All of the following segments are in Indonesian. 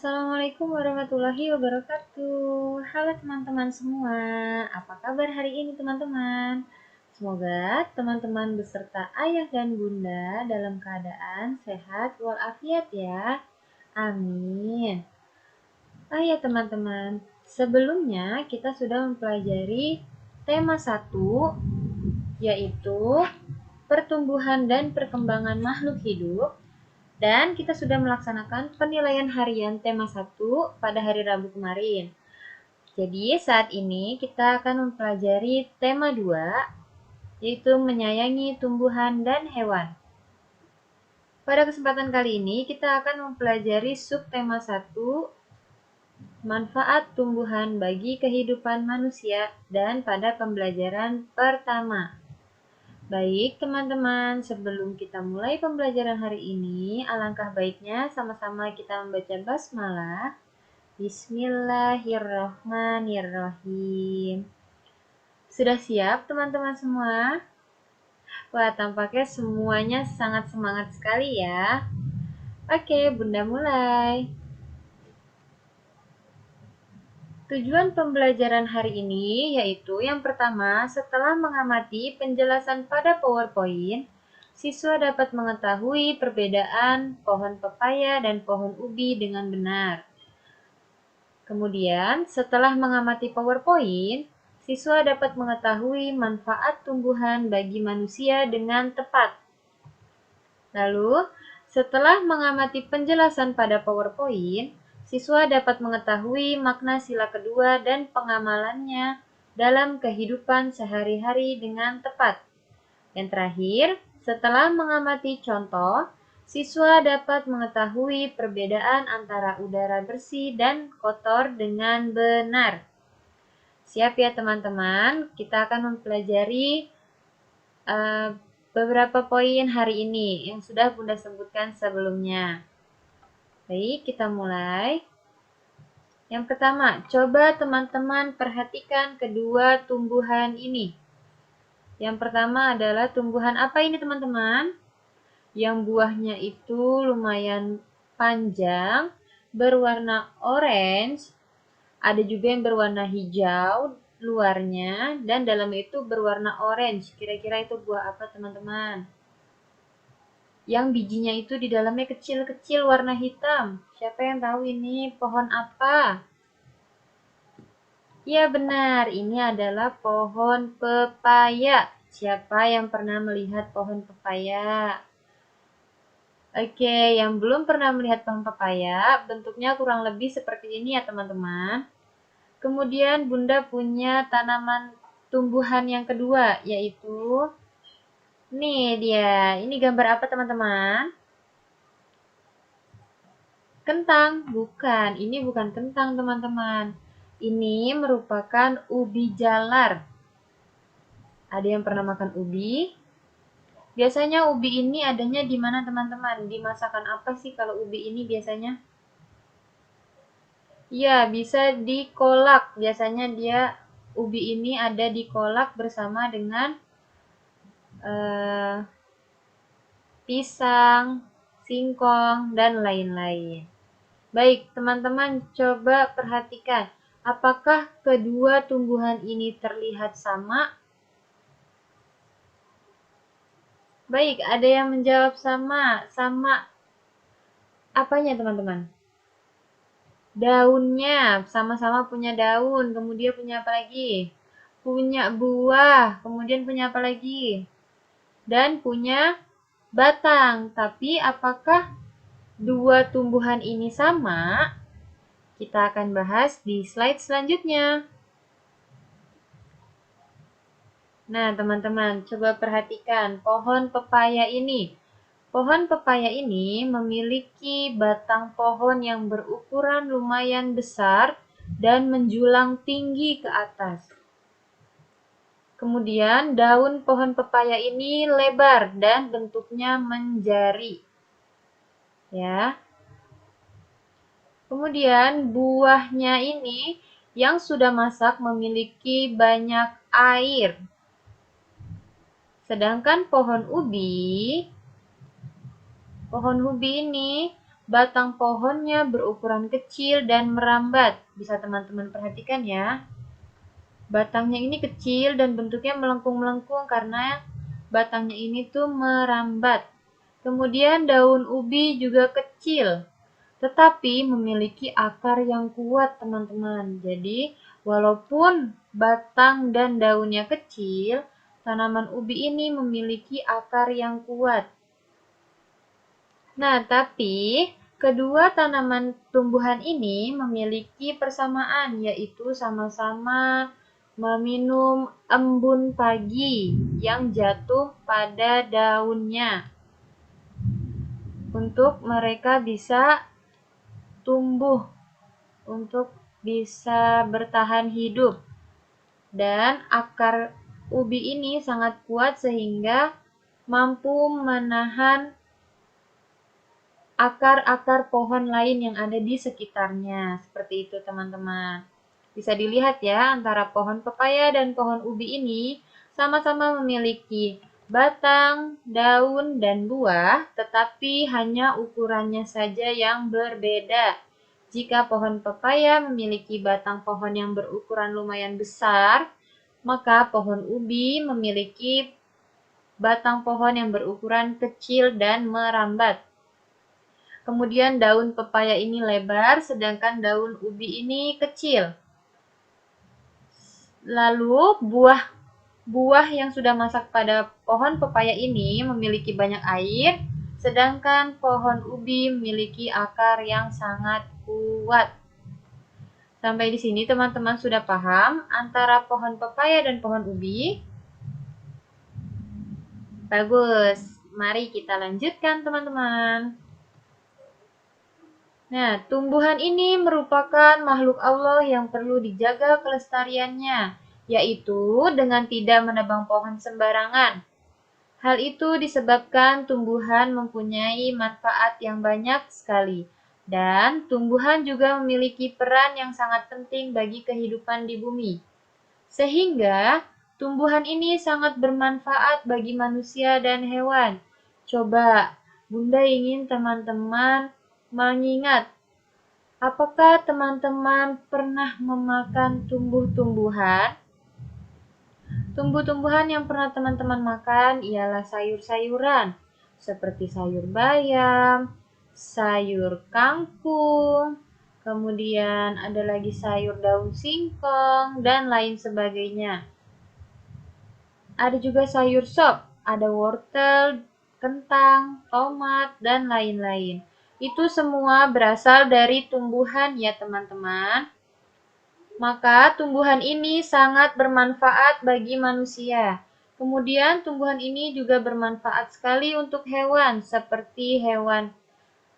Assalamualaikum warahmatullahi wabarakatuh. Halo teman-teman semua, apa kabar hari ini teman-teman? Semoga teman-teman beserta ayah dan bunda dalam keadaan sehat walafiat ya. Amin. Ya teman-teman, sebelumnya kita sudah mempelajari tema 1, yaitu pertumbuhan dan perkembangan makhluk hidup. Dan kita sudah melaksanakan penilaian harian tema 1 pada hari Rabu kemarin. Jadi saat ini kita akan mempelajari tema 2, yaitu menyayangi tumbuhan dan hewan. Pada kesempatan kali ini kita akan mempelajari subtema 1, manfaat tumbuhan bagi kehidupan manusia, dan pada pembelajaran pertama. Baik teman-teman, sebelum kita mulai pembelajaran hari ini, alangkah baiknya sama-sama kita membaca basmalah. Bismillahirrahmanirrahim. Sudah siap teman-teman semua? Wah, tampaknya semuanya sangat semangat sekali ya. Oke, bunda mulai. Tujuan pembelajaran hari ini yaitu yang pertama, setelah mengamati penjelasan pada PowerPoint, siswa dapat mengetahui perbedaan pohon pepaya dan pohon ubi dengan benar. Kemudian, setelah mengamati PowerPoint, siswa dapat mengetahui manfaat tumbuhan bagi manusia dengan tepat. Lalu, setelah mengamati penjelasan pada PowerPoint, siswa dapat mengetahui makna sila kedua dan pengamalannya dalam kehidupan sehari-hari dengan tepat. Yang terakhir, setelah mengamati contoh, siswa dapat mengetahui perbedaan antara udara bersih dan kotor dengan benar. Siap ya teman-teman? Kita akan mempelajari beberapa poin hari ini yang sudah bunda sebutkan sebelumnya. Baik, kita mulai. Yang pertama, coba teman-teman perhatikan kedua tumbuhan ini. Yang pertama adalah tumbuhan apa ini teman-teman? Yang buahnya itu lumayan panjang, berwarna orange, ada juga yang berwarna hijau luarnya, dan dalamnya itu berwarna orange. Kira-kira itu buah apa teman-teman? Yang bijinya itu di dalamnya kecil-kecil warna hitam. Siapa yang tahu ini pohon apa? Ya benar, ini adalah pohon pepaya. Siapa yang pernah melihat pohon pepaya? Oke, yang belum pernah melihat pohon pepaya, bentuknya kurang lebih seperti ini ya teman-teman. Kemudian bunda punya tanaman tumbuhan yang kedua, yaitu nih dia. Ini gambar apa teman-teman? Kentang, bukan. Ini bukan kentang teman-teman. Ini merupakan ubi jalar. Ada yang pernah makan ubi? Biasanya ubi ini adanya di mana teman-teman? Di masakan apa sih kalau ubi ini biasanya? Ya, bisa di kolak. Biasanya ubi ini ada di kolak bersama dengan pisang, singkong, dan lain-lain. Baik, teman-teman coba perhatikan. Apakah kedua tumbuhan ini terlihat sama? Baik, ada yang menjawab sama. Sama apanya teman-teman? Daunnya, sama-sama punya daun. Kemudian punya apa lagi? Punya buah. Kemudian punya apa lagi? Dan punya batang. Tapi apakah dua tumbuhan ini sama? Kita akan bahas di slide selanjutnya. Nah, teman-teman, coba perhatikan pohon pepaya ini. Pohon pepaya ini memiliki batang pohon yang berukuran lumayan besar dan menjulang tinggi ke atas. Kemudian daun pohon pepaya ini lebar dan bentuknya menjari. Ya. Kemudian buahnya ini yang sudah masak memiliki banyak air. Sedangkan pohon ubi ini batang pohonnya berukuran kecil dan merambat. Bisa teman-teman perhatikan ya. Batangnya ini kecil dan bentuknya melengkung-melengkung karena batangnya ini tuh merambat. Kemudian daun ubi juga kecil, tetapi memiliki akar yang kuat, teman-teman. Jadi, walaupun batang dan daunnya kecil, tanaman ubi ini memiliki akar yang kuat. Nah, tapi kedua tanaman tumbuhan ini memiliki persamaan, yaitu sama-sama meminum embun pagi yang jatuh pada daunnya untuk mereka bisa tumbuh, untuk bisa bertahan hidup. Dan akar ubi ini sangat kuat sehingga mampu menahan akar-akar pohon lain yang ada di sekitarnya. Seperti itu, teman-teman. Bisa dilihat ya, antara pohon pepaya dan pohon ubi ini sama-sama memiliki batang, daun, dan buah, tetapi hanya ukurannya saja yang berbeda. Jika pohon pepaya memiliki batang pohon yang berukuran lumayan besar, maka pohon ubi memiliki batang pohon yang berukuran kecil dan merambat. Kemudian daun pepaya ini lebar, sedangkan daun ubi ini kecil. Lalu buah yang sudah masak pada pohon pepaya ini memiliki banyak air, sedangkan pohon ubi memiliki akar yang sangat kuat. Sampai di sini teman-teman sudah paham antara pohon pepaya dan pohon ubi? Bagus. Mari kita lanjutkan, teman-teman. Nah, tumbuhan ini merupakan makhluk Allah yang perlu dijaga kelestariannya, yaitu dengan tidak menebang pohon sembarangan. Hal itu disebabkan tumbuhan mempunyai manfaat yang banyak sekali, dan tumbuhan juga memiliki peran yang sangat penting bagi kehidupan di bumi. Sehingga, tumbuhan ini sangat bermanfaat bagi manusia dan hewan. Coba, Bunda ingin teman-teman mengingat, apakah teman-teman pernah memakan tumbuh-tumbuhan? Tumbuh-tumbuhan yang pernah teman-teman makan ialah sayur-sayuran, seperti sayur bayam, sayur kangkung, kemudian ada lagi sayur daun singkong, dan lain sebagainya. Ada juga sayur sop, ada wortel, kentang, tomat, dan lain-lain. Itu semua berasal dari tumbuhan ya teman-teman. Maka tumbuhan ini sangat bermanfaat bagi manusia. Kemudian tumbuhan ini juga bermanfaat sekali untuk hewan, seperti hewan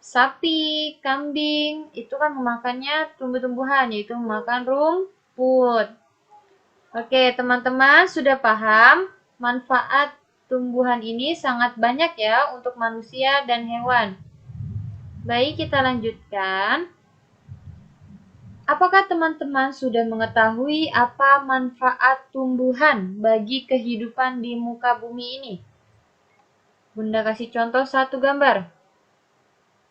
sapi, kambing, itu kan memakannya tumbuh-tumbuhan, yaitu memakan rumput. Oke, teman-teman sudah paham manfaat tumbuhan ini sangat banyak ya untuk manusia dan hewan. Baik, kita lanjutkan. Apakah teman-teman sudah mengetahui apa manfaat tumbuhan bagi kehidupan di muka bumi ini? Bunda kasih contoh satu gambar.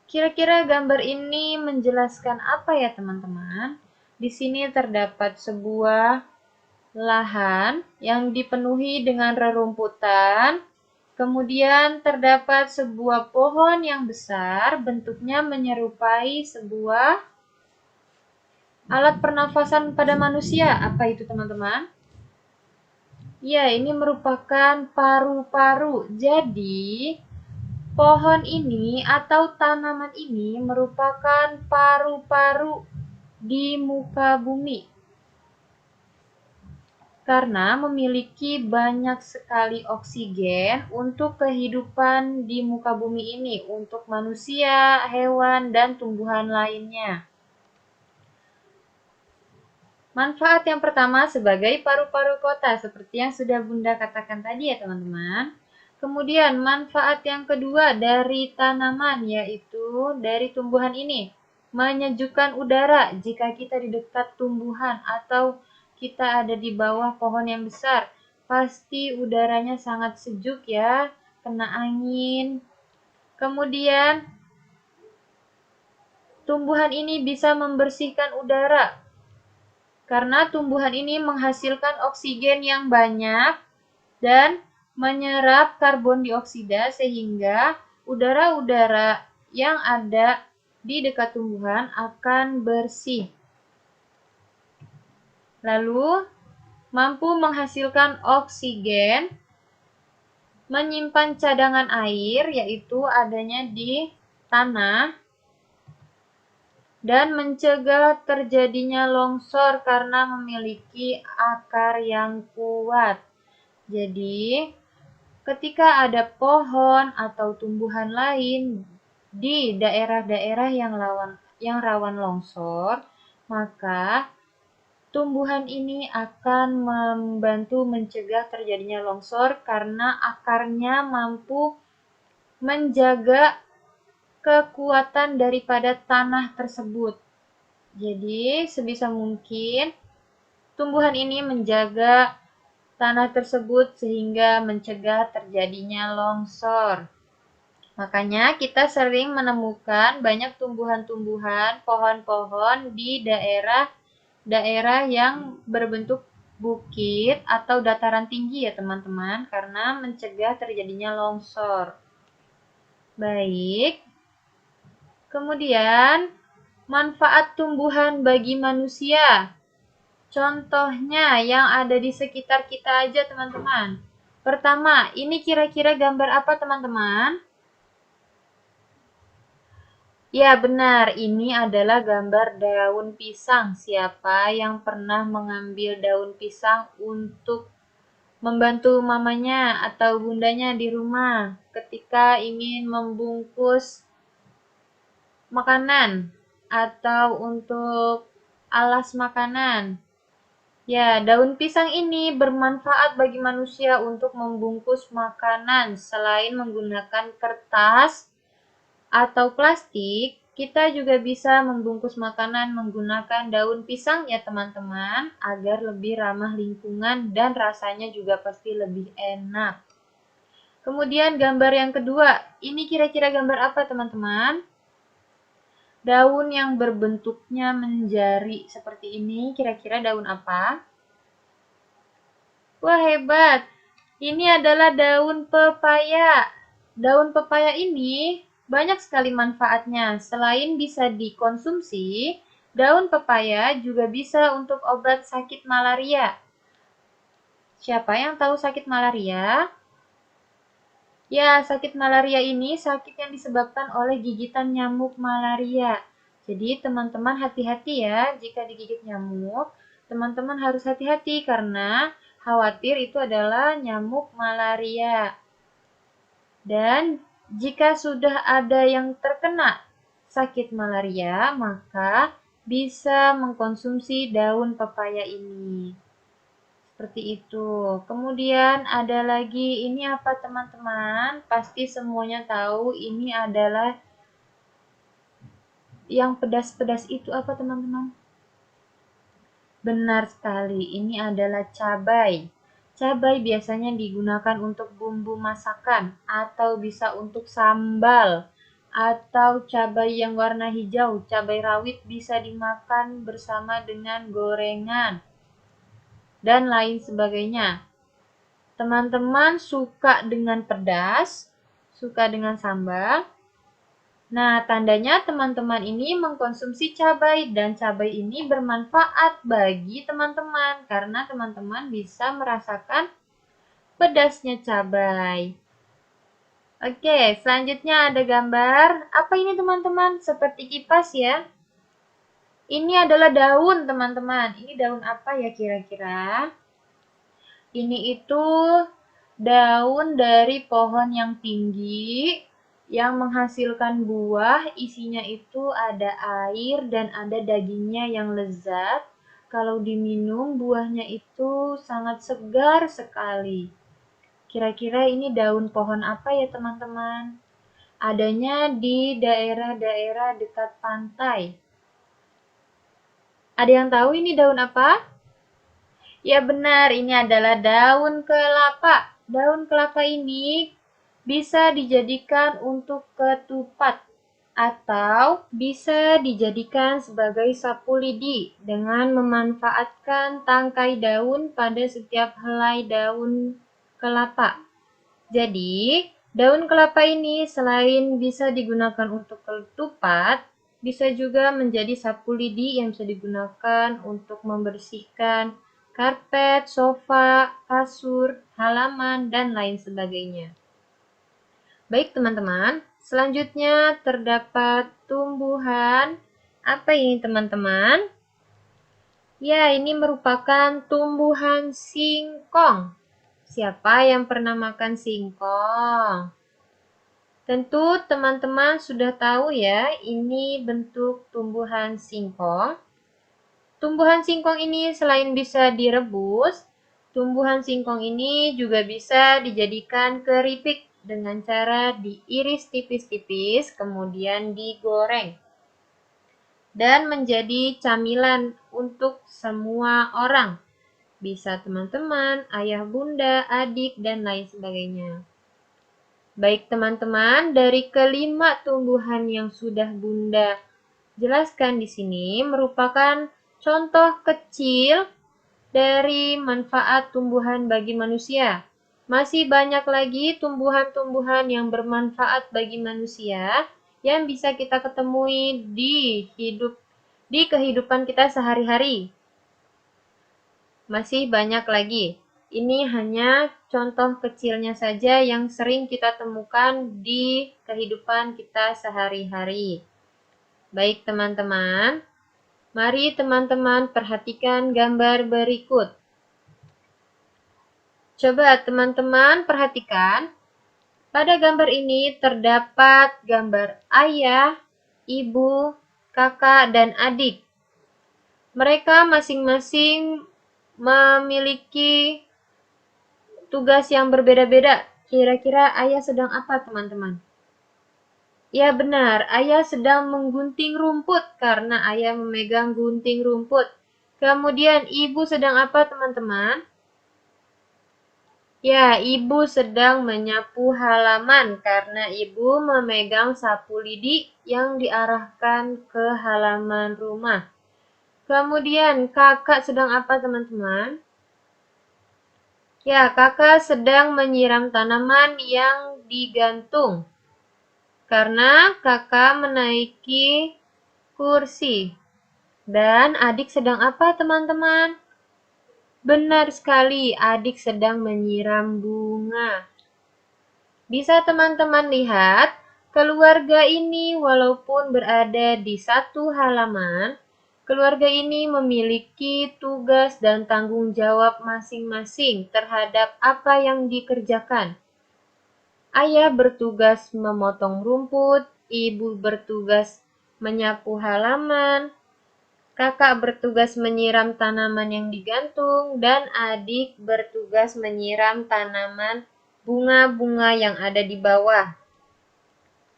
Kira-kira gambar ini menjelaskan apa ya teman-teman? Di sini terdapat sebuah lahan yang dipenuhi dengan rerumputan. Kemudian terdapat sebuah pohon yang besar, bentuknya menyerupai sebuah alat pernafasan pada manusia. Apa itu teman-teman? Ya, ini merupakan paru-paru. Jadi, pohon ini atau tanaman ini merupakan paru-paru di muka bumi. Karena memiliki banyak sekali oksigen untuk kehidupan di muka bumi ini, untuk manusia, hewan, dan tumbuhan lainnya. Manfaat yang pertama sebagai paru-paru kota, seperti yang sudah Bunda katakan tadi ya teman-teman. Kemudian manfaat yang kedua dari tanaman, yaitu dari tumbuhan ini. Menyejukkan udara jika kita di dekat tumbuhan atau kita ada di bawah pohon yang besar. Pasti udaranya sangat sejuk ya, kena angin. Kemudian tumbuhan ini bisa membersihkan udara karena tumbuhan ini menghasilkan oksigen yang banyak dan menyerap karbon dioksida sehingga udara-udara yang ada di dekat tumbuhan akan bersih. Lalu, mampu menghasilkan oksigen, menyimpan cadangan air, yaitu adanya di tanah, dan mencegah terjadinya longsor karena memiliki akar yang kuat. Jadi, ketika ada pohon atau tumbuhan lain di daerah-daerah yang rawan longsor, maka tumbuhan ini akan membantu mencegah terjadinya longsor karena akarnya mampu menjaga kekuatan daripada tanah tersebut. Jadi, sebisa mungkin tumbuhan ini menjaga tanah tersebut sehingga mencegah terjadinya longsor. Makanya kita sering menemukan banyak tumbuhan-tumbuhan, pohon-pohon di daerah yang berbentuk bukit atau dataran tinggi ya teman-teman, karena mencegah terjadinya longsor. Baik. Kemudian, manfaat tumbuhan bagi manusia. Contohnya yang ada di sekitar kita aja teman-teman. Pertama, ini kira-kira gambar apa teman-teman? Ya benar, ini adalah gambar daun pisang. Siapa yang pernah mengambil daun pisang untuk membantu mamanya atau bundanya di rumah ketika ingin membungkus makanan atau untuk alas makanan? Ya, daun pisang ini bermanfaat bagi manusia untuk membungkus makanan. Selain menggunakan kertas atau plastik, kita juga bisa membungkus makanan menggunakan daun pisang ya teman-teman, agar lebih ramah lingkungan dan rasanya juga pasti lebih enak. Kemudian gambar yang kedua, ini kira-kira gambar apa teman-teman? Daun yang berbentuknya menjari seperti ini, kira-kira daun apa? Wah, hebat! Ini adalah daun pepaya. Daun pepaya ini banyak sekali manfaatnya. Selain bisa dikonsumsi, daun pepaya juga bisa untuk obat sakit malaria. Siapa yang tahu sakit malaria? Ya, sakit malaria ini sakit yang disebabkan oleh gigitan nyamuk malaria. Jadi, teman-teman hati-hati ya jika digigit nyamuk. Teman-teman harus hati-hati karena khawatir itu adalah nyamuk malaria. Dan jika sudah ada yang terkena sakit malaria, maka bisa mengkonsumsi daun pepaya ini. Seperti itu. Kemudian ada lagi, ini apa teman-teman? Pasti semuanya tahu ini adalah yang pedas-pedas itu apa teman-teman? Benar sekali, ini adalah cabai. Cabai biasanya digunakan untuk bumbu masakan atau bisa untuk sambal. Atau cabai yang warna hijau, cabai rawit bisa dimakan bersama dengan gorengan dan lain sebagainya. Teman-teman suka dengan pedas, suka dengan sambal. Nah, tandanya teman-teman ini mengkonsumsi cabai dan cabai ini bermanfaat bagi teman-teman karena teman-teman bisa merasakan pedasnya cabai. Oke, selanjutnya ada gambar. Apa ini teman-teman? Seperti kipas ya. Ini adalah daun teman-teman. Ini daun apa ya kira-kira? Ini itu daun dari pohon yang tinggi yang menghasilkan buah, isinya itu ada air dan ada dagingnya yang lezat. Kalau diminum buahnya itu sangat segar sekali. Kira-kira ini daun pohon apa ya teman-teman? Adanya di daerah-daerah dekat pantai. Ada yang tahu ini daun apa? Ya benar, ini adalah daun kelapa. Daun kelapa ini bisa dijadikan untuk ketupat. atau bisa dijadikan sebagai sapu lidi dengan memanfaatkan tangkai daun pada setiap helai daun kelapa. Jadi, daun kelapa ini selain bisa digunakan untuk ketupat, bisa juga menjadi sapu lidi yang bisa digunakan untuk membersihkan karpet, sofa, kasur, halaman, dan lain sebagainya. Baik teman-teman, selanjutnya terdapat tumbuhan. Apa ini teman-teman? Ya, ini merupakan tumbuhan singkong. Siapa yang pernah makan singkong? Tentu teman-teman sudah tahu ya, ini bentuk tumbuhan singkong. Tumbuhan singkong ini selain bisa direbus, tumbuhan singkong ini juga bisa dijadikan keripik dengan cara diiris tipis-tipis, kemudian digoreng. Dan menjadi camilan untuk semua orang. Bisa teman-teman, ayah, bunda, adik, dan lain sebagainya. Baik teman-teman, dari kelima tumbuhan yang sudah bunda jelaskan di sini merupakan contoh kecil dari manfaat tumbuhan bagi manusia. Masih banyak lagi tumbuhan-tumbuhan yang bermanfaat bagi manusia yang bisa kita ketemui di kehidupan kita sehari-hari. Masih banyak lagi. Ini hanya contoh kecilnya saja yang sering kita temukan di kehidupan kita sehari-hari. Baik teman-teman, mari teman-teman perhatikan gambar berikut. Coba teman-teman perhatikan, pada gambar ini terdapat gambar ayah, ibu, kakak, dan adik. Mereka masing-masing memiliki tugas yang berbeda-beda. Kira-kira ayah sedang apa teman-teman? Ya benar, ayah sedang menggunting rumput karena ayah memegang gunting rumput. Kemudian ibu sedang apa teman-teman? Ya, ibu sedang menyapu halaman karena ibu memegang sapu lidi yang diarahkan ke halaman rumah. Kemudian kakak sedang apa teman-teman? Ya, kakak sedang menyiram tanaman yang digantung karena kakak menaiki kursi. Dan adik sedang apa teman-teman? Benar sekali, adik sedang menyiram bunga. Bisa teman-teman lihat, keluarga ini walaupun berada di satu halaman, keluarga ini memiliki tugas dan tanggung jawab masing-masing terhadap apa yang dikerjakan. Ayah bertugas memotong rumput, ibu bertugas menyapu halaman, kakak bertugas menyiram tanaman yang digantung, dan adik bertugas menyiram tanaman bunga-bunga yang ada di bawah.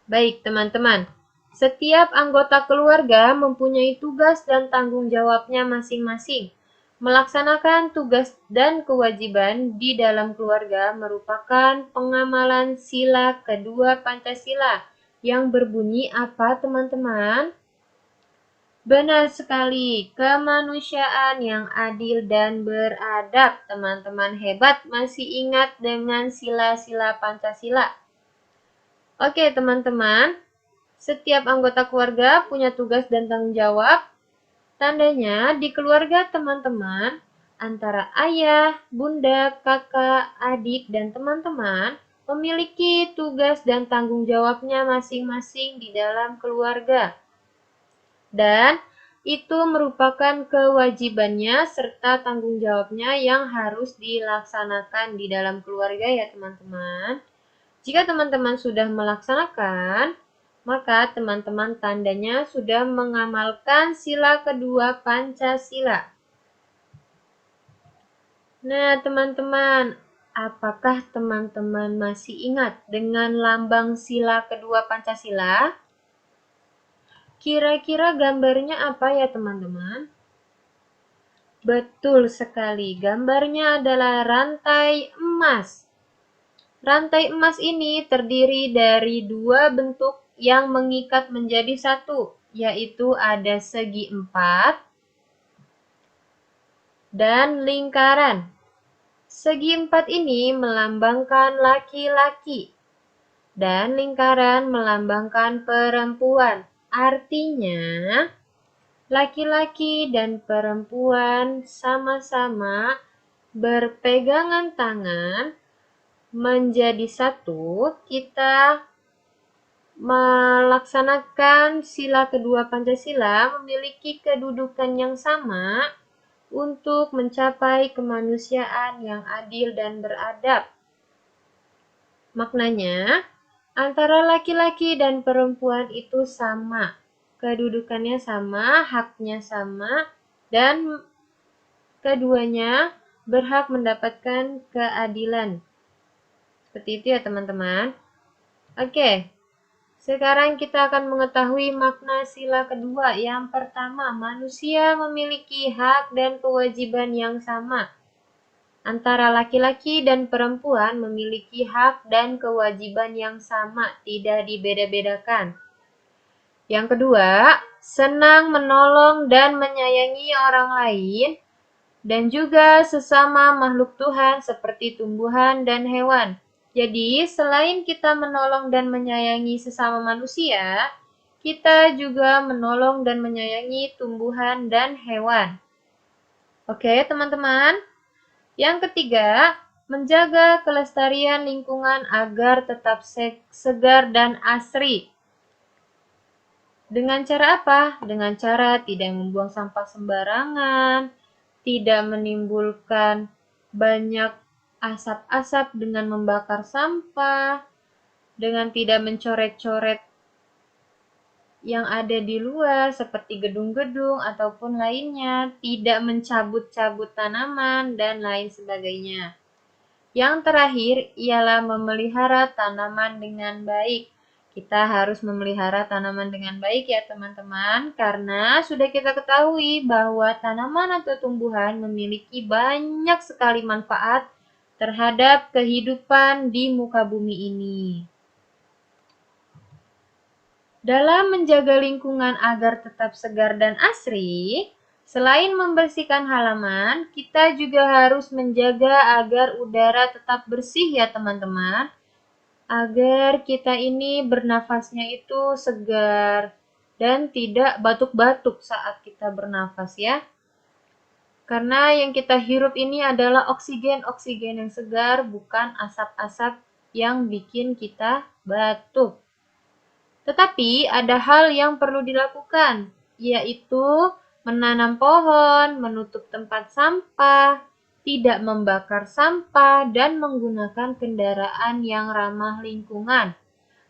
Baik teman-teman, setiap anggota keluarga mempunyai tugas dan tanggung jawabnya masing-masing. Melaksanakan tugas dan kewajiban di dalam keluarga merupakan pengamalan sila kedua Pancasila yang berbunyi apa teman-teman? Benar sekali, kemanusiaan yang adil dan beradab. Teman-teman hebat masih ingat dengan sila-sila Pancasila. Oke teman-teman, setiap anggota keluarga punya tugas dan tanggung jawab. Tandanya di keluarga teman-teman, antara ayah, bunda, kakak, adik, dan teman-teman memiliki tugas dan tanggung jawabnya masing-masing di dalam keluarga. Dan itu merupakan kewajibannya serta tanggung jawabnya yang harus dilaksanakan di dalam keluarga ya teman-teman. Jika teman-teman sudah melaksanakan, maka teman-teman tandanya sudah mengamalkan sila kedua Pancasila. Nah teman-teman, apakah teman-teman masih ingat dengan lambang sila kedua Pancasila? Kira-kira gambarnya apa ya teman-teman? Betul sekali, gambarnya adalah rantai emas. Rantai emas ini terdiri dari dua bentuk yang mengikat menjadi satu, yaitu ada segi 4 dan lingkaran. Segi 4 ini melambangkan laki-laki dan lingkaran melambangkan perempuan. Artinya, laki-laki dan perempuan sama-sama berpegangan tangan menjadi satu. Kita melaksanakan sila kedua Pancasila memiliki kedudukan yang sama untuk mencapai kemanusiaan yang adil dan beradab. Maknanya, antara laki-laki dan perempuan itu sama, kedudukannya sama, haknya sama, dan keduanya berhak mendapatkan keadilan. Seperti itu ya teman-teman. Oke, sekarang kita akan mengetahui makna sila kedua. Yang pertama, manusia memiliki hak dan kewajiban yang sama. Antara laki-laki dan perempuan memiliki hak dan kewajiban yang sama, tidak dibeda-bedakan. Yang kedua, senang menolong dan menyayangi orang lain dan juga sesama makhluk Tuhan seperti tumbuhan dan hewan. Jadi, selain kita menolong dan menyayangi sesama manusia, kita juga menolong dan menyayangi tumbuhan dan hewan. Oke, teman-teman. Yang ketiga, menjaga kelestarian lingkungan agar tetap segar dan asri. Dengan cara apa? Dengan cara tidak membuang sampah sembarangan, tidak menimbulkan banyak asap-asap dengan membakar sampah, dengan tidak mencoret-coret yang ada di luar seperti gedung-gedung ataupun lainnya, tidak mencabut-cabut tanaman, dan lain sebagainya. Yang terakhir ialah memelihara tanaman dengan baik. Kita harus memelihara tanaman dengan baik ya teman-teman, karena sudah kita ketahui bahwa tanaman atau tumbuhan memiliki banyak sekali manfaat terhadap kehidupan di muka bumi ini. Dalam menjaga lingkungan agar tetap segar dan asri, selain membersihkan halaman, kita juga harus menjaga agar udara tetap bersih ya teman-teman. Agar kita ini bernafasnya itu segar dan tidak batuk-batuk saat kita bernafas ya. Karena yang kita hirup ini adalah oksigen yang segar, bukan asap-asap yang bikin kita batuk. Tetapi ada hal yang perlu dilakukan, yaitu menanam pohon, menutup tempat sampah, tidak membakar sampah, dan menggunakan kendaraan yang ramah lingkungan.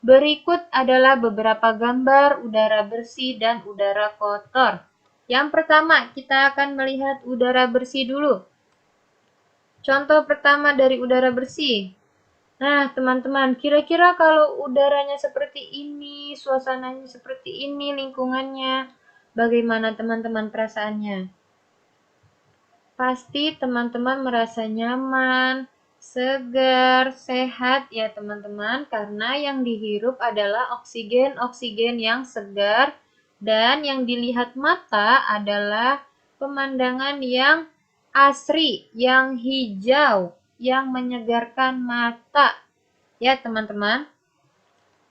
Berikut adalah beberapa gambar udara bersih dan udara kotor. Yang pertama, kita akan melihat udara bersih dulu. Contoh pertama dari udara bersih. Nah, teman-teman, kira-kira kalau udaranya seperti ini, suasananya seperti ini, lingkungannya, bagaimana teman-teman perasaannya? Pasti teman-teman merasa nyaman, segar, sehat ya teman-teman, karena yang dihirup adalah oksigen yang segar dan yang dilihat mata adalah pemandangan yang asri, yang hijau, yang menyegarkan mata. Ya teman-teman.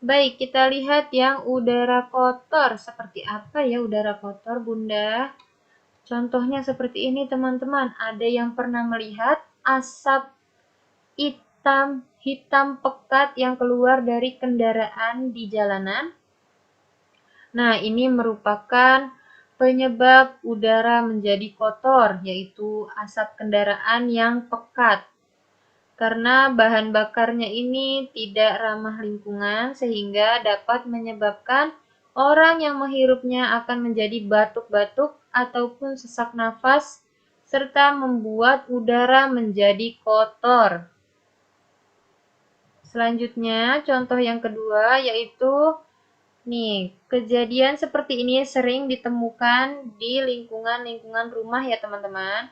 Baik, kita lihat yang udara kotor. Seperti apa ya udara kotor, Bunda? Contohnya seperti ini teman-teman, ada yang pernah melihat asap hitam pekat yang keluar dari kendaraan di jalanan? Nah, ini merupakan penyebab udara menjadi kotor, yaitu asap kendaraan yang pekat. Karena bahan bakarnya ini tidak ramah lingkungan sehingga dapat menyebabkan orang yang menghirupnya akan menjadi batuk-batuk ataupun sesak nafas, serta membuat udara menjadi kotor. Selanjutnya, contoh yang kedua yaitu kejadian seperti ini sering ditemukan di lingkungan rumah ya teman-teman.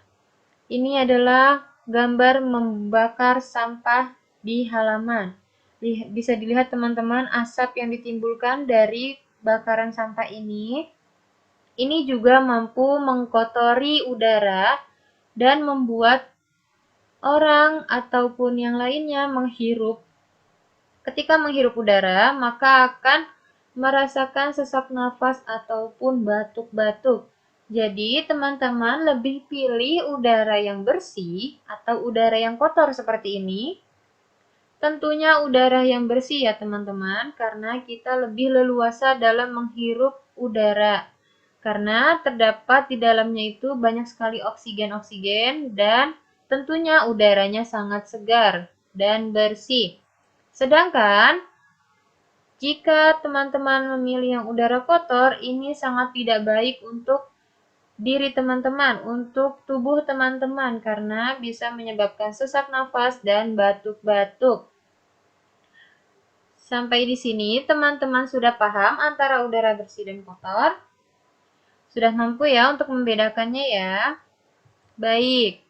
Ini adalah gambar membakar sampah di halaman. Bisa dilihat teman-teman, asap yang ditimbulkan dari bakaran sampah ini juga mampu mengkotori udara dan membuat orang ataupun yang lainnya ketika menghirup udara, maka akan merasakan sesak nafas ataupun batuk-batuk. Jadi, teman-teman lebih pilih udara yang bersih atau udara yang kotor seperti ini? Tentunya udara yang bersih ya teman-teman, karena kita lebih leluasa dalam menghirup udara. Karena terdapat di dalamnya itu banyak sekali oksigen-oksigen dan tentunya udaranya sangat segar dan bersih. Sedangkan jika teman-teman memilih yang udara kotor, ini sangat tidak baik untuk diri teman-teman, untuk tubuh teman-teman karena bisa menyebabkan sesak nafas dan batuk-batuk. Sampai di sini teman-teman sudah paham antara udara bersih dan kotor? Sudah mampu ya untuk membedakannya ya? Baik.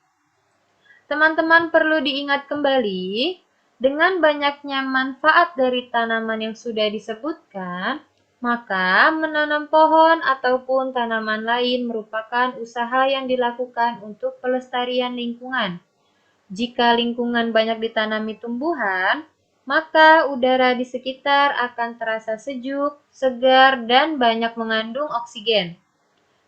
Teman-teman perlu diingat kembali, dengan banyaknya manfaat dari tanaman yang sudah disebutkan, maka menanam pohon ataupun tanaman lain merupakan usaha yang dilakukan untuk pelestarian lingkungan. Jika lingkungan banyak ditanami tumbuhan, maka udara di sekitar akan terasa sejuk, segar, dan banyak mengandung oksigen.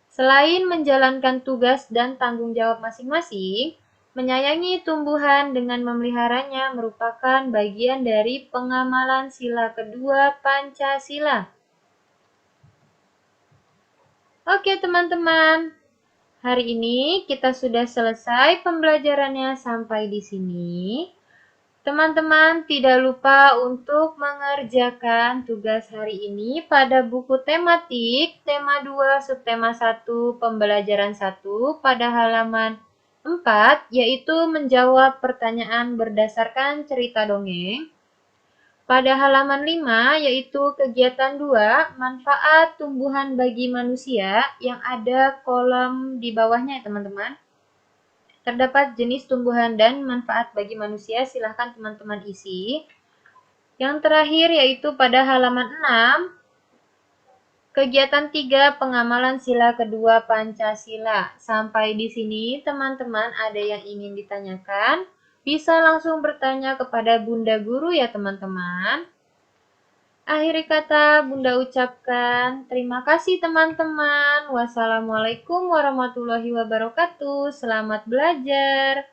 Selain menjalankan tugas dan tanggung jawab masing-masing, menyayangi tumbuhan dengan memeliharanya merupakan bagian dari pengamalan sila kedua Pancasila. Oke teman-teman, hari ini kita sudah selesai pembelajarannya sampai di sini. Teman-teman tidak lupa untuk mengerjakan tugas hari ini pada buku tematik tema 2 subtema 1 pembelajaran 1 pada halaman 4 yaitu menjawab pertanyaan berdasarkan cerita dongeng. Pada halaman 5 yaitu kegiatan 2 manfaat tumbuhan bagi manusia yang ada kolom di bawahnya ya teman-teman. Terdapat jenis tumbuhan dan manfaat bagi manusia, silahkan teman-teman isi. Yang terakhir yaitu pada halaman 6, kegiatan 3 pengamalan sila kedua Pancasila. Sampai di sini teman-teman ada yang ingin ditanyakan? Bisa langsung bertanya kepada Bunda Guru ya teman-teman. Akhir kata Bunda ucapkan terima kasih teman-teman. Wassalamualaikum warahmatullahi wabarakatuh. Selamat belajar.